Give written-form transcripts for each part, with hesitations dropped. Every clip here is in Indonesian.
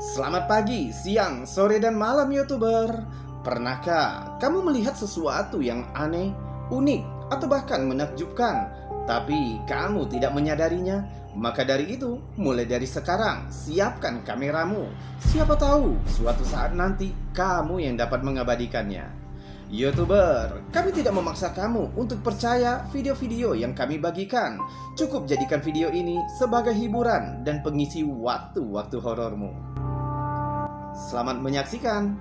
Selamat pagi, siang, sore, dan malam YouTuber. Pernahkah kamu melihat sesuatu yang aneh, unik, atau bahkan menakjubkan, tapi kamu tidak menyadarinya? Maka dari itu, mulai dari sekarang, siapkan kameramu. Siapa tahu, suatu saat nanti kamu yang dapat mengabadikannya. YouTuber, kami tidak memaksa kamu untuk percaya video-video yang kami bagikan. Cukup jadikan video ini sebagai hiburan dan pengisi waktu-waktu horormu. Selamat menyaksikan.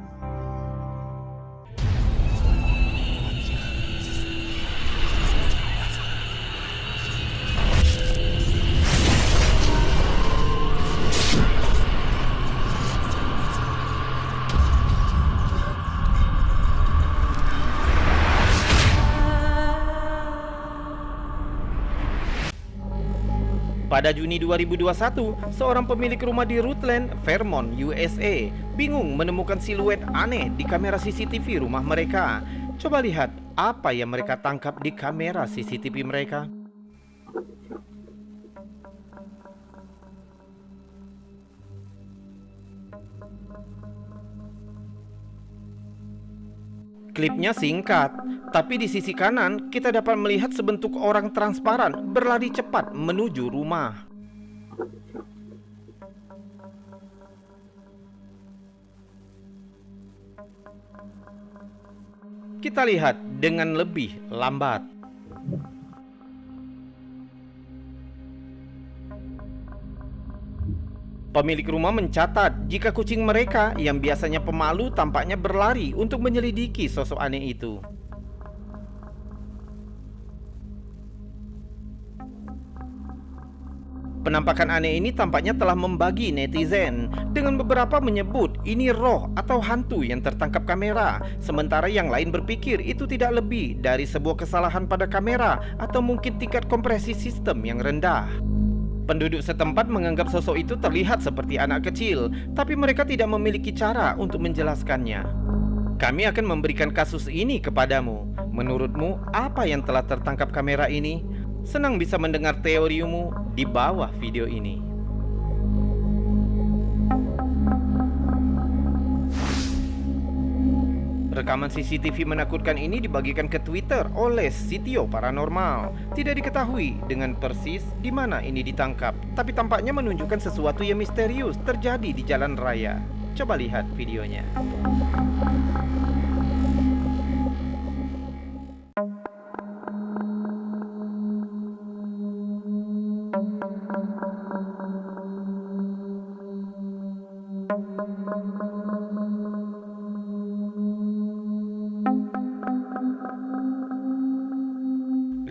Pada Juni 2021, seorang pemilik rumah di Rutland, Vermont, USA, bingung menemukan siluet aneh di kamera CCTV rumah mereka. Coba lihat apa yang mereka tangkap di kamera CCTV mereka. Klipnya singkat, tapi di sisi kanan kita dapat melihat sebentuk orang transparan berlari cepat menuju rumah. Kita lihat dengan lebih lambat. Pemilik rumah mencatat jika kucing mereka yang biasanya pemalu tampaknya berlari untuk menyelidiki sosok aneh itu. Penampakan aneh ini tampaknya telah membagi netizen, dengan beberapa menyebut ini roh atau hantu yang tertangkap kamera, sementara yang lain berpikir itu tidak lebih dari sebuah kesalahan pada kamera atau mungkin tingkat kompresi sistem yang rendah. Penduduk setempat menganggap sosok itu terlihat seperti anak kecil, tapi mereka tidak memiliki cara untuk menjelaskannya. Kami akan memberikan kasus ini kepadamu. Menurutmu, apa yang telah tertangkap kamera ini? Senang bisa mendengar teorimu di bawah video ini. Rekaman CCTV menakutkan ini dibagikan ke Twitter oleh Sitio Paranormal. Tidak diketahui dengan persis di mana ini ditangkap, tapi tampaknya menunjukkan sesuatu yang misterius terjadi di jalan raya. Coba lihat videonya.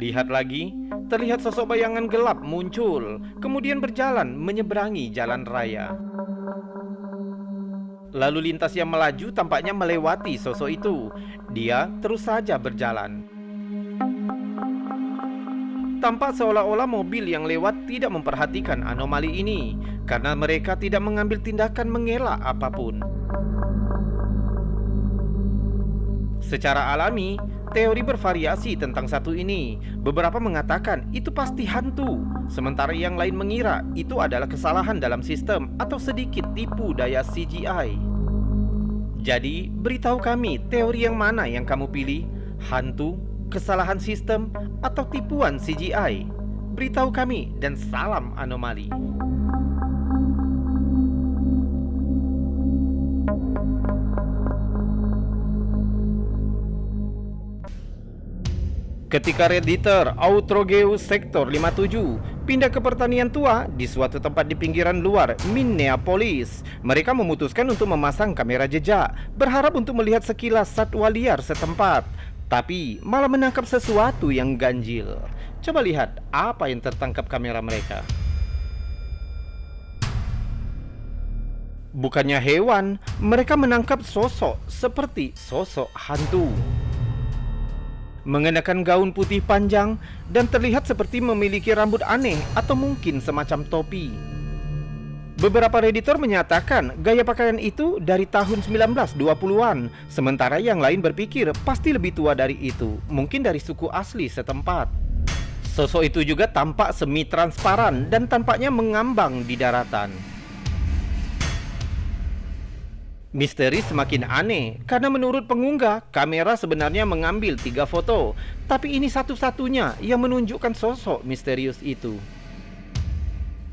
Lihat lagi, terlihat sosok bayangan gelap muncul, kemudian berjalan menyeberangi jalan raya. Lalu lintas yang melaju tampaknya melewati sosok itu. Dia terus saja berjalan. Tampak seolah-olah mobil yang lewat tidak memperhatikan anomali ini, karena mereka tidak mengambil tindakan mengelak apapun. Secara alami, teori bervariasi tentang satu ini. Beberapa mengatakan itu pasti hantu, sementara yang lain mengira itu adalah kesalahan dalam sistem atau sedikit tipu daya CGI. Jadi, beritahu kami teori yang mana yang kamu pilih? Hantu, kesalahan sistem, atau tipuan CGI? Beritahu kami dan salam anomali. Ketika Redditor Outrogeus Sektor 57 pindah ke pertanian tua di suatu tempat di pinggiran luar Minneapolis, mereka memutuskan untuk memasang kamera jejak, berharap untuk melihat sekilas satwa liar setempat, tapi malah menangkap sesuatu yang ganjil. Coba lihat apa yang tertangkap kamera mereka. Bukannya hewan, mereka menangkap sosok seperti sosok hantu. Mengenakan gaun putih panjang dan terlihat seperti memiliki rambut aneh atau mungkin semacam topi. Beberapa redditor menyatakan gaya pakaian itu dari tahun 1920-an, sementara yang lain berpikir pasti lebih tua dari itu, mungkin dari suku asli setempat. Sosok itu juga tampak semi transparan dan tampaknya mengambang di daratan. Misteri semakin aneh karena menurut pengunggah, kamera sebenarnya mengambil 3 foto, tapi ini satu-satunya yang menunjukkan sosok misterius itu.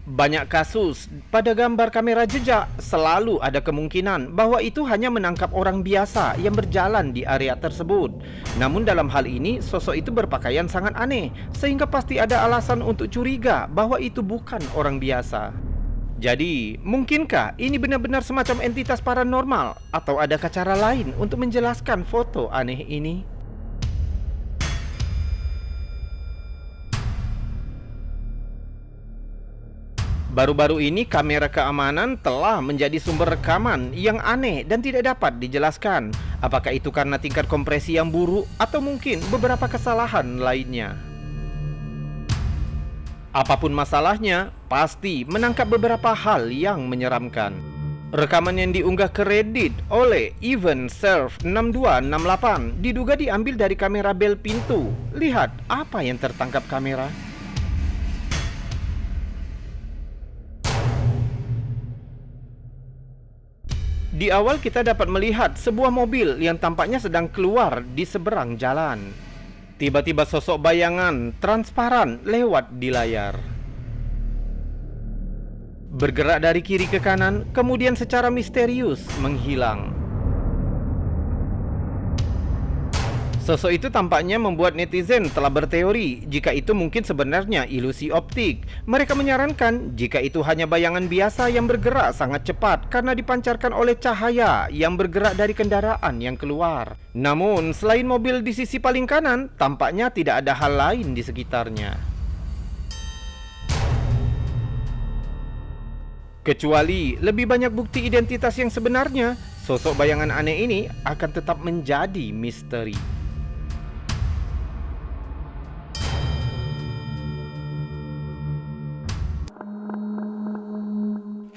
Banyak kasus pada gambar kamera jejak selalu ada kemungkinan bahwa itu hanya menangkap orang biasa yang berjalan di area tersebut. Namun dalam hal ini sosok itu berpakaian sangat aneh, sehingga pasti ada alasan untuk curiga bahwa itu bukan orang biasa. Jadi, mungkinkah ini benar-benar semacam entitas paranormal atau adakah cara lain untuk menjelaskan foto aneh ini? Baru-baru ini kamera keamanan telah menjadi sumber rekaman yang aneh dan tidak dapat dijelaskan. Apakah itu karena tingkat kompresi yang buruk atau mungkin beberapa kesalahan lainnya? Apapun masalahnya, pasti menangkap beberapa hal yang menyeramkan. Rekaman yang diunggah ke Reddit oleh Event Surf 6268 diduga diambil dari kamera bel pintu. Lihat apa yang tertangkap kamera. Di awal kita dapat melihat sebuah mobil yang tampaknya sedang keluar di seberang jalan. Tiba-tiba sosok bayangan transparan lewat di layar. Bergerak dari kiri ke kanan, kemudian secara misterius menghilang. Sosok itu tampaknya membuat netizen telah berteori jika itu mungkin sebenarnya ilusi optik. Mereka menyarankan jika itu hanya bayangan biasa yang bergerak sangat cepat karena dipancarkan oleh cahaya yang bergerak dari kendaraan yang keluar. Namun, selain mobil di sisi paling kanan, tampaknya tidak ada hal lain di sekitarnya. Kecuali lebih banyak bukti identitas yang sebenarnya, sosok bayangan aneh ini akan tetap menjadi misteri.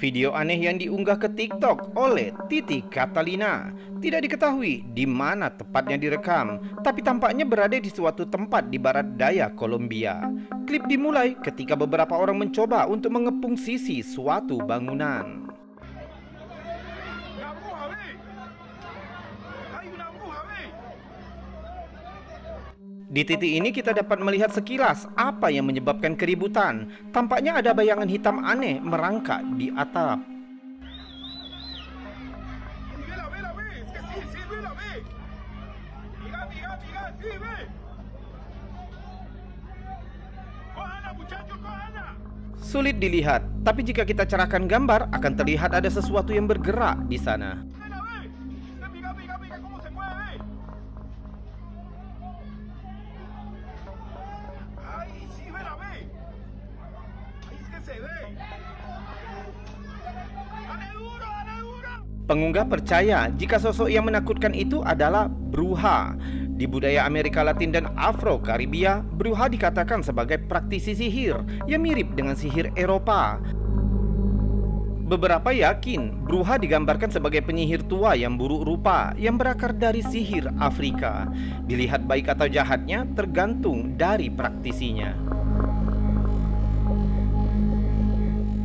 Video aneh yang diunggah ke TikTok oleh Titi Catalina. Tidak diketahui di mana tepatnya direkam, tapi tampaknya berada di suatu tempat di barat daya Kolombia. Klip dimulai ketika beberapa orang mencoba untuk mengepung sisi suatu bangunan. Di titik ini kita dapat melihat sekilas apa yang menyebabkan keributan. Tampaknya ada bayangan hitam aneh merangkak di atap. Sulit dilihat, tapi jika kita cerahkan gambar akan terlihat ada sesuatu yang bergerak di sana. Pengunggah percaya jika sosok yang menakutkan itu adalah Bruja. Di budaya Amerika Latin dan Afro-Karibia, Bruja dikatakan sebagai praktisi sihir yang mirip dengan sihir Eropa. Beberapa yakin Bruja digambarkan sebagai penyihir tua yang buruk rupa yang berakar dari sihir Afrika. Dilihat baik atau jahatnya tergantung dari praktisinya.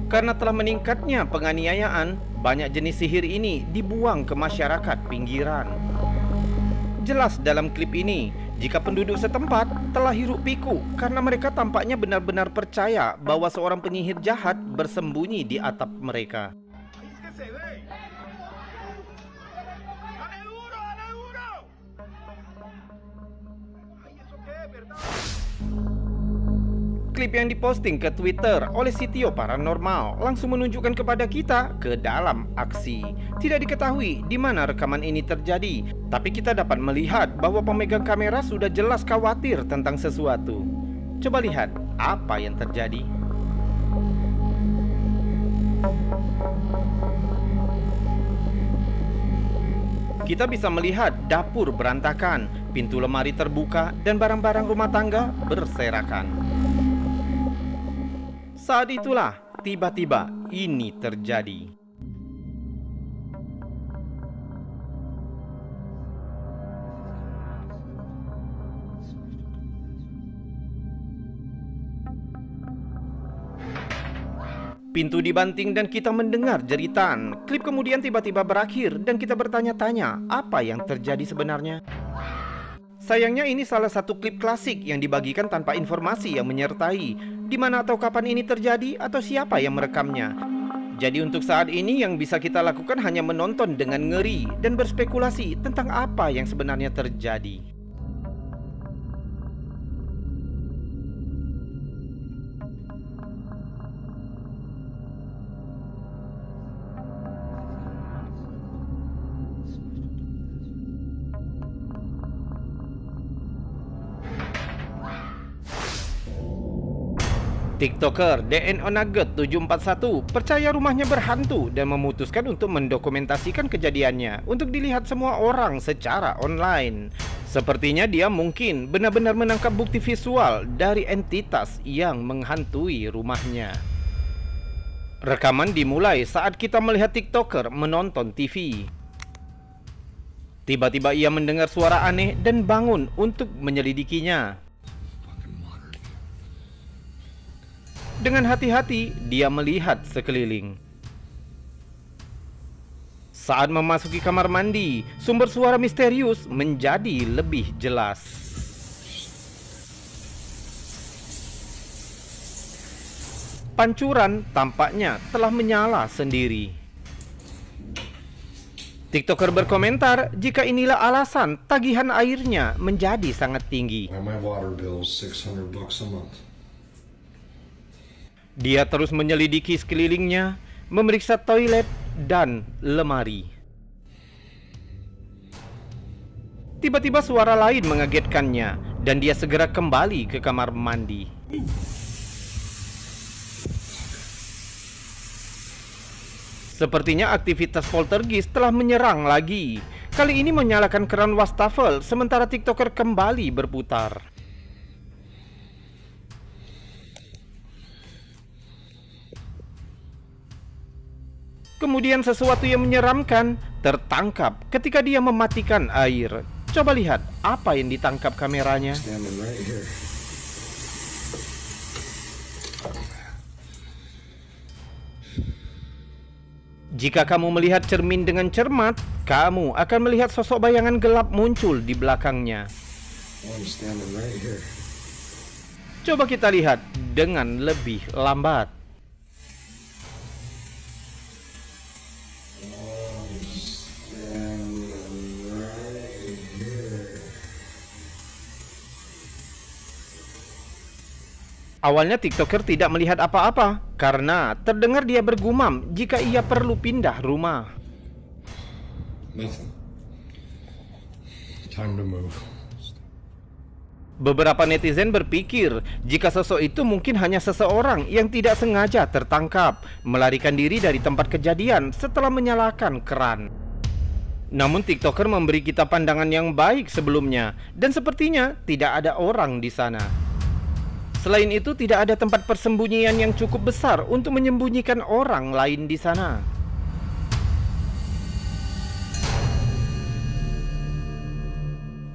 Karena telah meningkatnya penganiayaan, banyak jenis sihir ini dibuang ke masyarakat pinggiran. Jelas dalam klip ini, jika penduduk setempat telah hiruk pikuk karena mereka tampaknya benar-benar percaya bahwa seorang penyihir jahat bersembunyi di atap mereka. Klip yang diposting ke Twitter oleh Sitio Paranormal langsung menunjukkan kepada kita ke dalam aksi. Tidak diketahui di mana rekaman ini terjadi, tapi kita dapat melihat bahwa pemegang kamera sudah jelas khawatir tentang sesuatu. Coba lihat apa yang terjadi. Kita bisa melihat dapur berantakan, pintu lemari terbuka, dan barang-barang rumah tangga berserakan. Saat itulah tiba-tiba ini terjadi. Pintu dibanting dan kita mendengar jeritan. Klip kemudian tiba-tiba berakhir dan kita bertanya-tanya apa yang terjadi sebenarnya. Sayangnya ini salah satu klip klasik yang dibagikan tanpa informasi yang menyertai di mana atau kapan ini terjadi atau siapa yang merekamnya. Jadi untuk saat ini yang bisa kita lakukan hanya menonton dengan ngeri dan berspekulasi tentang apa yang sebenarnya terjadi. TikToker DNOnugget741 percaya rumahnya berhantu dan memutuskan untuk mendokumentasikan kejadiannya untuk dilihat semua orang secara online. Sepertinya dia mungkin benar-benar menangkap bukti visual dari entitas yang menghantui rumahnya. Rekaman dimulai saat kita melihat TikToker menonton TV. Tiba-tiba ia mendengar suara aneh dan bangun untuk menyelidikinya. Dengan hati-hati, dia melihat sekeliling. Saat memasuki kamar mandi, sumber suara misterius menjadi lebih jelas. Pancuran tampaknya telah menyala sendiri. TikToker berkomentar jika inilah alasan tagihan airnya menjadi sangat tinggi. My water bill is $600 a month. Dia terus menyelidiki sekelilingnya, memeriksa toilet dan lemari. Tiba-tiba suara lain mengagetkannya dan dia segera kembali ke kamar mandi. Sepertinya aktivitas poltergeist telah menyerang lagi. Kali ini menyalakan keran wastafel sementara TikToker kembali berputar. Kemudian sesuatu yang menyeramkan tertangkap ketika dia mematikan air. Coba lihat apa yang ditangkap kameranya. Standing right here. Jika kamu melihat cermin dengan cermat, kamu akan melihat sosok bayangan gelap muncul di belakangnya. One standing right here. Coba kita lihat dengan lebih lambat. Awalnya TikToker tidak melihat apa-apa karena terdengar dia bergumam jika ia perlu pindah rumah. Nothing. Time to move. Beberapa netizen berpikir jika sosok itu mungkin hanya seseorang yang tidak sengaja tertangkap melarikan diri dari tempat kejadian setelah menyalakan keran. Namun TikToker memberi kita pandangan yang baik sebelumnya dan sepertinya tidak ada orang di sana. Selain itu, tidak ada tempat persembunyian yang cukup besar untuk menyembunyikan orang lain di sana.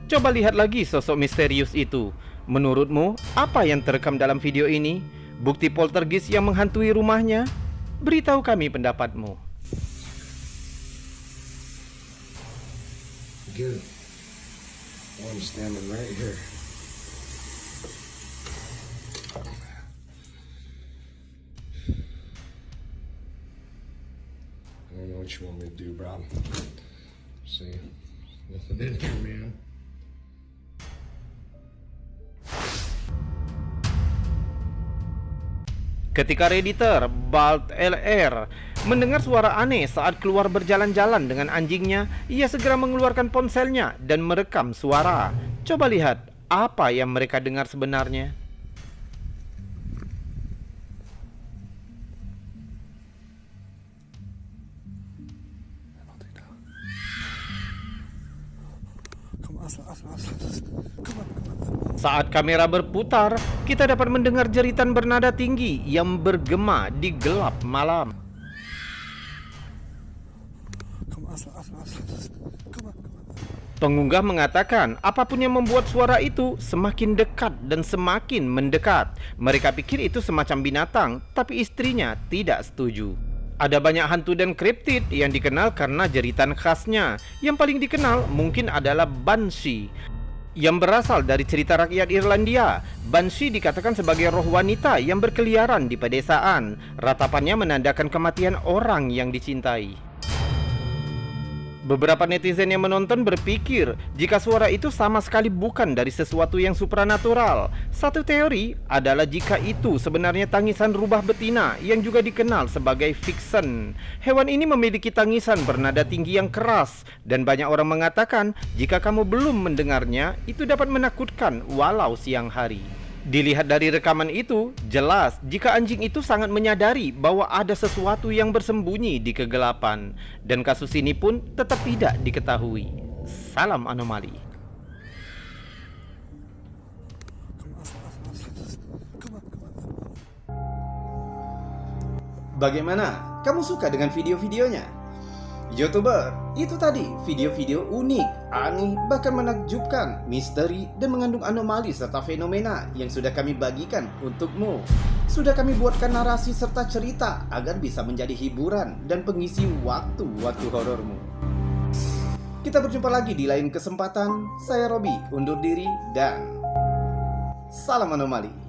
Coba lihat lagi sosok misterius itu. Menurutmu, apa yang terekam dalam video ini? Bukti poltergeist yang menghantui rumahnya? Beritahu kami pendapatmu. Good. One standing right here. I don't know what you want me to do, Bob. See, nothing in here, man. Ketika Redditor Balt LR mendengar suara aneh saat keluar berjalan-jalan dengan anjingnya, ia segera mengeluarkan ponselnya dan merekam suara. Coba lihat apa yang mereka dengar sebenarnya. Saat kamera berputar, kita dapat mendengar jeritan bernada tinggi yang bergema di gelap malam. Pengunggah mengatakan apapun yang membuat suara itu semakin dekat dan semakin mendekat. Mereka pikir itu semacam binatang, tapi istrinya tidak setuju. Ada banyak hantu dan kriptid yang dikenal karena jeritan khasnya. Yang paling dikenal mungkin adalah Banshee, yang berasal dari cerita rakyat Irlandia. Banshee dikatakan sebagai roh wanita yang berkeliaran di pedesaan. Ratapannya menandakan kematian orang yang dicintai. Beberapa netizen yang menonton berpikir jika suara itu sama sekali bukan dari sesuatu yang supranatural. Satu teori adalah jika itu sebenarnya tangisan rubah betina yang juga dikenal sebagai vixen. Hewan ini memiliki tangisan bernada tinggi yang keras, dan banyak orang mengatakan jika kamu belum mendengarnya, itu dapat menakutkan walau siang hari. Dilihat dari rekaman itu, jelas jika anjing itu sangat menyadari bahwa ada sesuatu yang bersembunyi di kegelapan, dan kasus ini pun tetap tidak diketahui. Salam anomali. Bagaimana? Kamu suka dengan video-videonya? YouTuber, itu tadi video-video unik, aneh, bahkan menakjubkan, misteri, dan mengandung anomali serta fenomena yang sudah kami bagikan untukmu. Sudah kami buatkan narasi serta cerita agar bisa menjadi hiburan dan pengisi waktu-waktu horormu. Kita berjumpa lagi di lain kesempatan. Saya Robi, undur diri dan salam anomali.